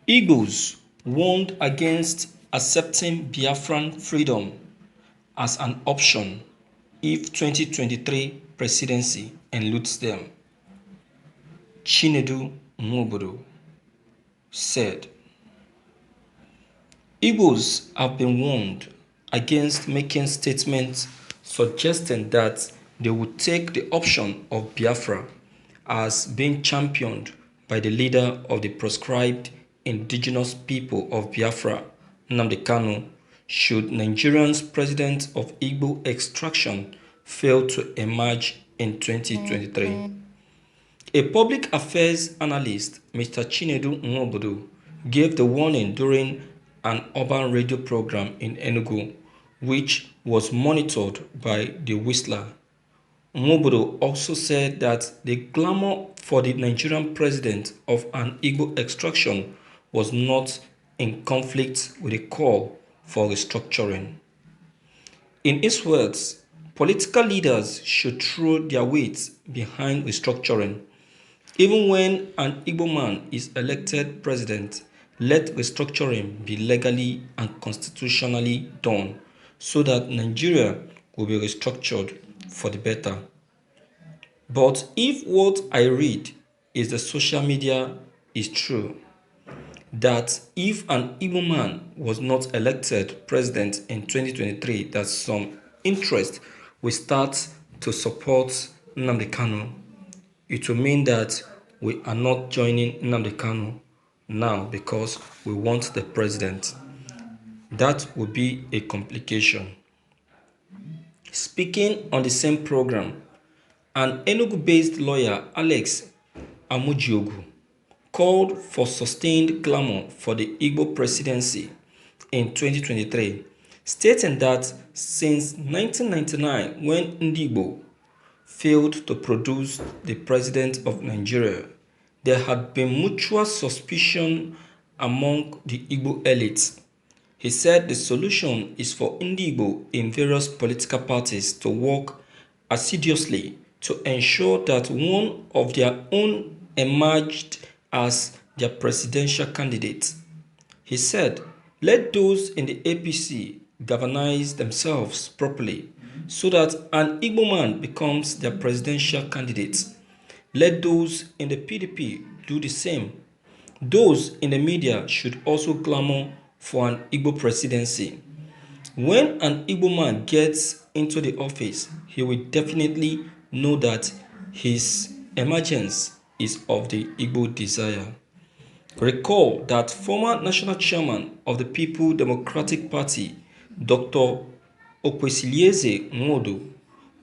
Igbos warned against accepting Biafran freedom as an option if 2023 presidency eludes them. Nwobodo said, Igbos have been warned against making statements suggesting that they would take the option of Biafra as being championed by the leader of the proscribed indigenous people of Biafra, Nnamdi Kanu, should Nigeria's president of Igbo extraction fail to emerge in 2023. A public affairs analyst, Mr. Nwobodo, gave the warning during an urban radio program in Enugu, which was monitored by the Whistler. Nwobodo also said that the clamor for the Nigerian president of an Igbo extraction was not in conflict with a call for restructuring. In his words, political leaders should throw their weight behind restructuring. Even when an Igbo man is elected president, let restructuring be legally and constitutionally done so that Nigeria will be restructured for the better. But if what I read is the social media is true, that if an Igbo man was not elected president in 2023, that some interest will start to support Nnamdi Kanu, it will mean that we are not joining Nnamdi Kanu now because we want the president. That would be a complication. Speaking on the same program, an Enugu-based lawyer, Alex Amujiogu, called for sustained clamor for the Igbo presidency in 2023, stating that since 1999, when Igbo failed to produce the president of Nigeria, there had been mutual suspicion among the Igbo elites. He said the solution is for Igbo in various political parties to work assiduously to ensure that one of their own emerged as their presidential candidate. He said, let those in the APC galvanize themselves properly so that an Igbo man becomes their presidential candidate. Let those in the PDP do the same. Those in the media should also clamor for an Igbo presidency. When an Igbo man gets into the office, he will definitely know that his emergence is of the Igbo desire. Recall that former national chairman of the People Democratic Party, Dr. Nwobodo,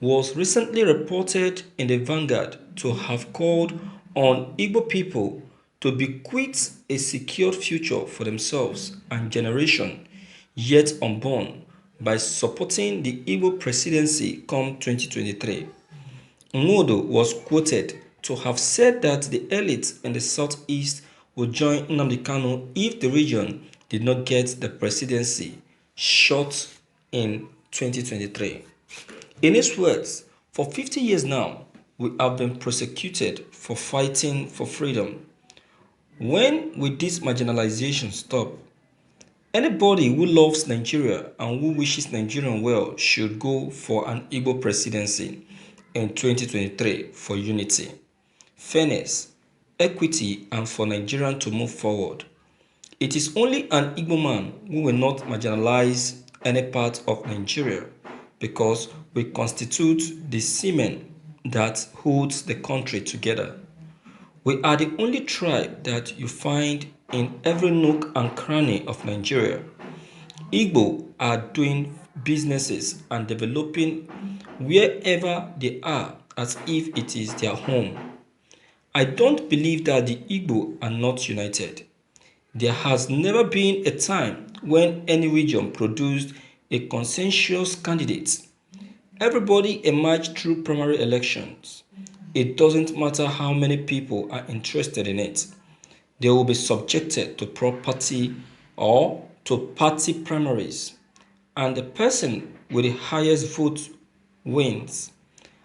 was recently reported in the Vanguard to have called on Igbo people to bequeath a secured future for themselves and generation yet unborn by supporting the Igbo presidency come 2023. Nwobodo was quoted to have said that the elite in the southeast would join Nnamdi Kanu if the region did not get the presidency shot in 2023. In his words, for 50 years now, we have been persecuted for fighting for freedom. When will this marginalization stop? Anybody who loves Nigeria and who wishes Nigeria well should go for an Igbo presidency in 2023 for unity, fairness, equity, and for Nigeria to move forward. It is only an Igbo man who will not marginalize any part of Nigeria because we constitute the semen that holds the country together. We are the only tribe that you find in every nook and cranny of Nigeria. Igbo are doing businesses and developing wherever they are as if it is their home. I don't believe that the Igbo are not united. There has never been a time when any region produced a consensus candidate. Everybody emerged through primary elections. It doesn't matter how many people are interested in it. They will be subjected to property or to party primaries, and the person with the highest vote wins.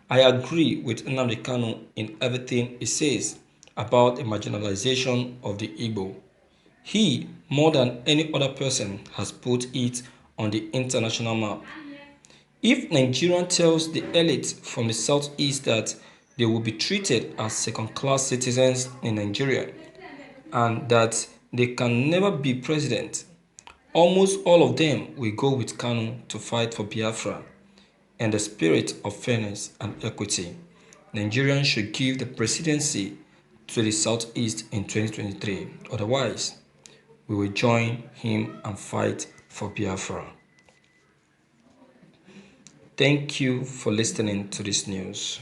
I agree with Nnamdi Kanu in everything he says about the marginalization of the Igbo. He, more than any other person, has put it on the international map. If Nigeria tells the elite from the southeast that they will be treated as second-class citizens in Nigeria and that they can never be president, almost all of them will go with Kanu to fight for Biafra. In the spirit of fairness and equity, Nigerians should give the presidency to the southeast in 2023. Otherwise, we will join him and fight for Biafra. Thank you for listening to this news.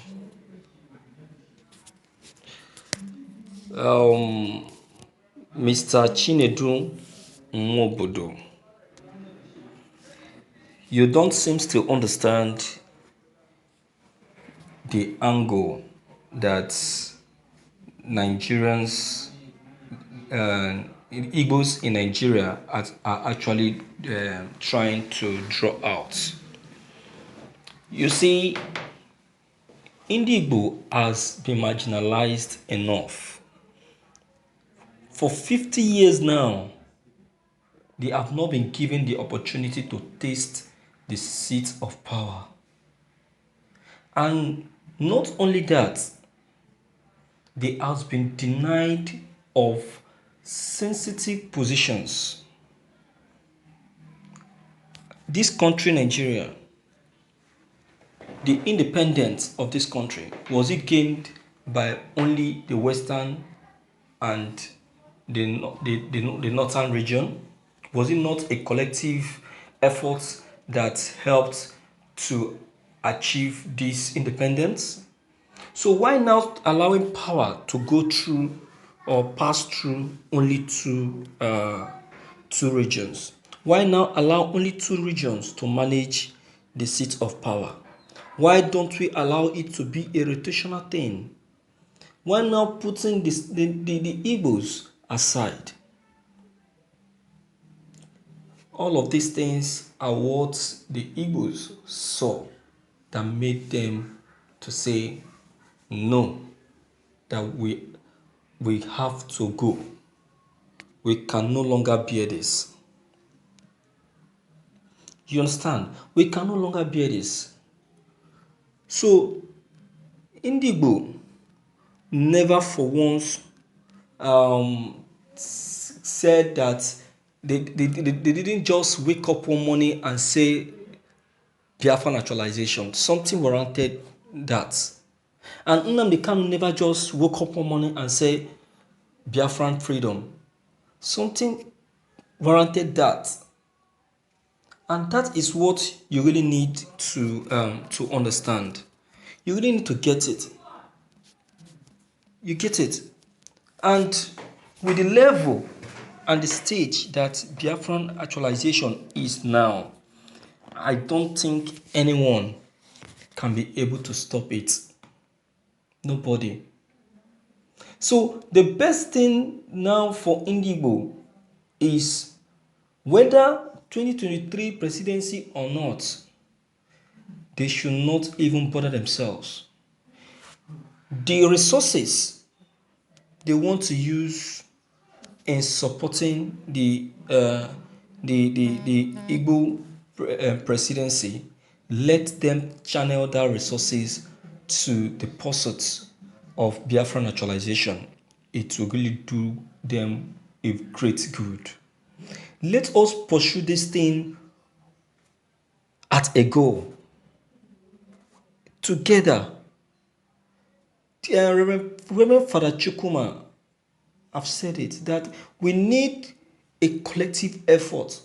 Mr. Chinedu Nwobodo, you don't seem to understand the angle that Nigerians, Igbos in Nigeria are actually trying to draw out. You see, Igbo has been marginalized enough. For 50 years now, they have not been given the opportunity to taste the seat of power. And not only that, they have been denied of sensitive positions. This country, Nigeria, the independence of this country, was it gained by only the western and the northern region? Was it not a collective effort that helped to achieve this independence? So why now allowing power to go through or pass through only two regions? Why now allow only two regions to manage the seat of power? Why don't we allow it to be a rotational thing? Why now putting the Igbos aside? All of these things are what the Igbos saw that made them to say no, that we have to go. We can no longer bear this. You understand? We can no longer bear this. So, Igbo never for once said that they didn't just wake up one morning and say Biafra naturalization. Something warranted that. And Nnamdi Kanu never just woke up one morning and say Biafran freedom. Something warranted that. And that is what you really need to understand. You really need to get it. You get it. And with the level and the stage that Biafran actualization is now, I don't think anyone can be able to stop it. Nobody. So the best thing now for Igbo is whether 2023 presidency or not, they should not even bother themselves. The resources they want to use in supporting the Igbo presidency, let them channel their resources to the pursuit of Biafra naturalization. It will really do them a great good. Let us pursue this thing at a goal. Together. Remember Father Chukwuma, I've said it, that we need a collective effort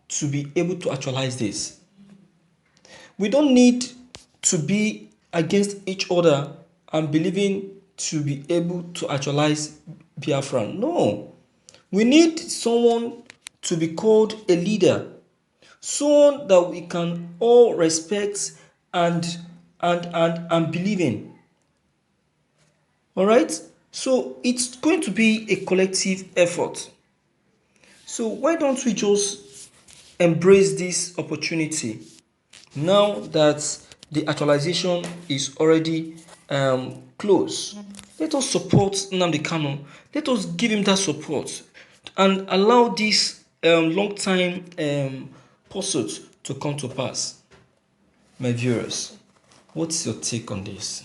to be able to actualize this. We don't need to be against each other and believing to be able to actualize Biafra. No. We need someone to be called a leader, someone that we can all respect and believe in. All right? So it's going to be a collective effort. So why don't we just embrace this opportunity now that the actualization is already close? Let us support Nnamdi Kanu. Let us give him that support. and allow this long time pursuit to come to pass. My viewers, what's your take on this?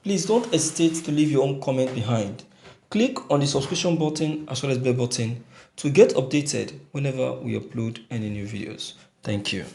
Please don't hesitate to leave your own comment behind. Click on the subscription button as well as bell button to get updated whenever we upload any new videos. Thank you.